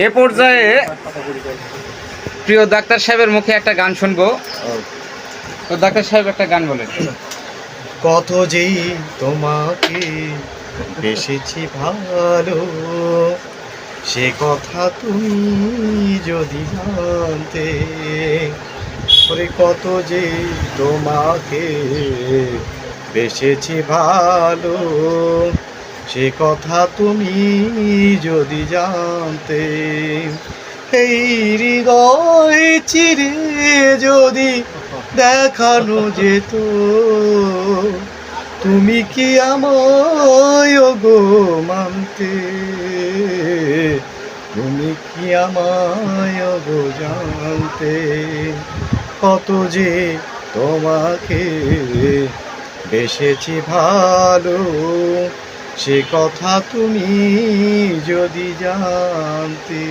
এ পর্যায়ে প্রিয় ডাক্তার সাহেবের মুখে একটা গান শুনবো। তো ডাক্তার সাহেব একটা গান বলেন। কত যেই তোমাকে বেসেছি ভালো, সে কথা তুমি যদি জানতে। ওরে কত যে তোমাকে বেসেছি ভালো, সে কথা তুমি যদি জানতে। এই হৃদয় চিরে যদি দেখানো যেত, তুমি কি আমায় গো মানতে? তুমি কি আমায় গো জানতে? কত যে তোমাকে বেসেছি ভালো, সে কথা তুমি যদি জানতে।